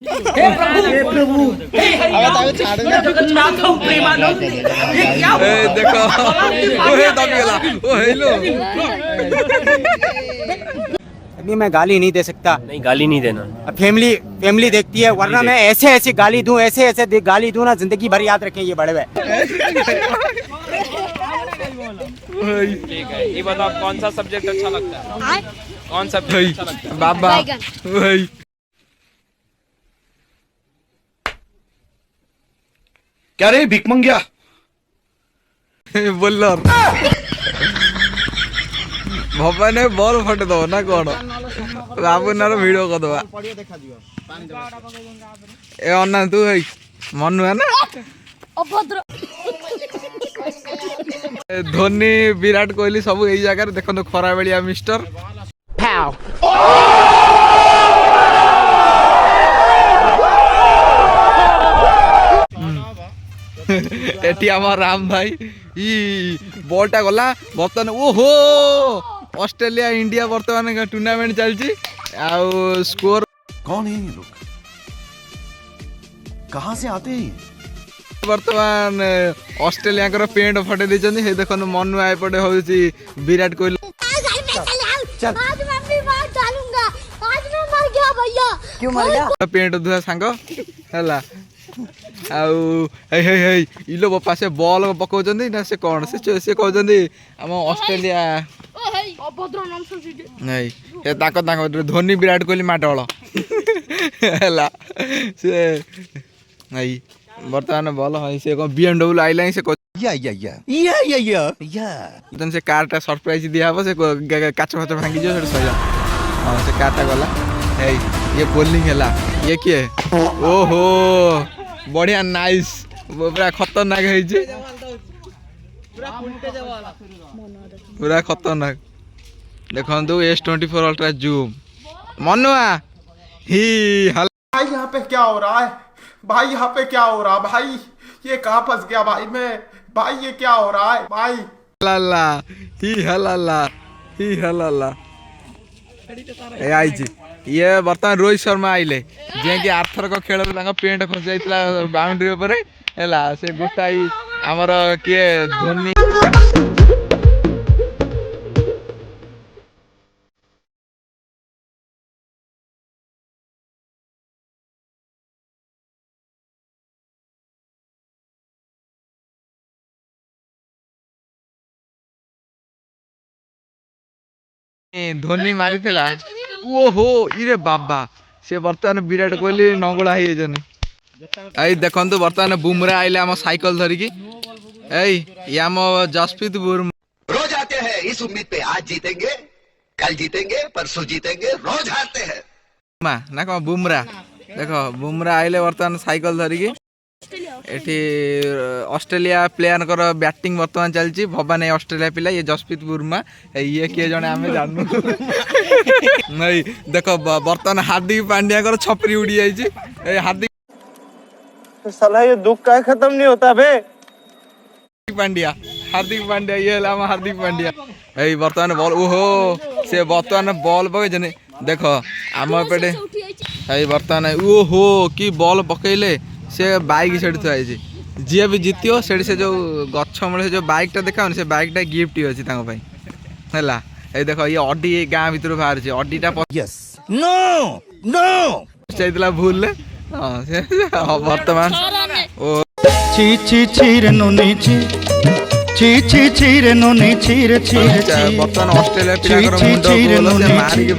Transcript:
हे प्रभु जगन्नाथ प्रेमानंद ये क्या हुआ? देखो ओहे दबिएला ओ हेलो अभी मैं गाली नहीं दे सकता। नहीं, गाली नहीं देना। अब फैमिली देखती है, वरना मैं ऐसे गाली दूं, ऐसे गाली दूं ना, जिंदगी भर याद रखें ये बड़े हुए। ठीक है, ये बताओ कौन सा सब्जेक्ट अच्छा लगता है? कौन सा अच्छा लगता है? बाबा वही क्या रे भिक मंगिया बोलर भवाने बॉल फटे दो ना कौन बाबू ना वीडियो कर दो ए अन्ना तू है मनु है ना अभद्र धोनी विराट कोहली सब यही जगह देखो खरा बेलिया मिस्टर एटी आम राम भाई बॉलटा गला बर्तमान ओहो ऑस्ट्रेलिया इंडिया बर्तमान टूर्नामेंट चलती आउ स्कोर कौन है ये लोग कहाँ से आते हैं बर्तमान ऑस्ट्रेलिया पेंट फटे देछन हे देखो मनु आए पड़े होची विराट कोहली आज मैं भी मार डालूंगा। आज मैं मर गया भैया। क्यों मर गया? पेंट दुआ सांग हैला आउ हे हे हे इलो पासे बॉल पकाउछन्ती ना से कोन से कहउछन्ती हम ऑस्ट्रेलिया अभद्र नाम सुनछि नै ए ताको धोनी विराट कोहली माडल हैला से नै बर्तमान बॉल है से को बीएमडब्ल्यू आइलाइन से या से कारटा सरप्राइज दिया हबो से काच फाच भांगी जो सही हां से कारटा गला हे ये बॉलिंग हैला ये के ओहो बढ़िया नाइस पूरा खतरनाक है जी पूरा खतरनाक देखो S24 अल्ट्रा जूम मनुआ ही भाई यहाँ पे क्या हो रहा है भाई? यहाँ पे क्या हो रहा है भाई? ये कहाँ फंस गया भाई मैं? भाई ये क्या हो रहा है भाई? हलाला ही हलाला ए आई जी ये बर्तमान रोहित शर्मा आइले जे कि आर्थर को खेल पेंट खस जाइतला बाउंड्री ऊपर हैला से गोटाई हमर के धोनी धोनी मारी थिला ओहो इरे बाबा से बर्तमान विराट कोहली नंगला है जन आई देखंतु बर्तमान बुमरा आइले हम साइकिल धरिकी एई याम जसप्रीत बुमरा रोज आते हैं इस उम्मीद पे आज जीतेंगे कल जीतेंगे परसों जीतेंगे रोज हारते हैं मा ना को बुमरा देखो बुमरा आइले बर्तमान साइकिल धरिकी एठी ऑस्ट्रेलिया प्लेयर कर बैटिंग बर्तमान चलची भवान ऑस्ट्रेलिया पिला ये जसप्रीत बुमरा ये किए जने आमे जाननु नहीं देखो बर्तमान हार्दिक पांड्या कर छपरी उड़ी जाई छी ए हार्दिक साला ये दुख का खत्म नहीं होता बे। हार्दिक पांड्या ये लामा हार्दिक पांड्या ए बर्तमान बॉल ओहो से बर्तमान बॉल पके जने देखो आम पेटे ए बर्तमान ओहो की बॉल पकेले से बाइक से थी जी भी जीतियो से जो गछ मूल जो बाइकटा देखा से बाइकटा गिफ्ट ही अच्छी है ये देखो ये अड्डी गाँ भर बाहर अड्डीटा भूल बर्तमान ची ची ची नोनी ची ची ची ची रे नोनी ची रे ची बर्तमान ऑस्ट्रेलिया पिला मारिक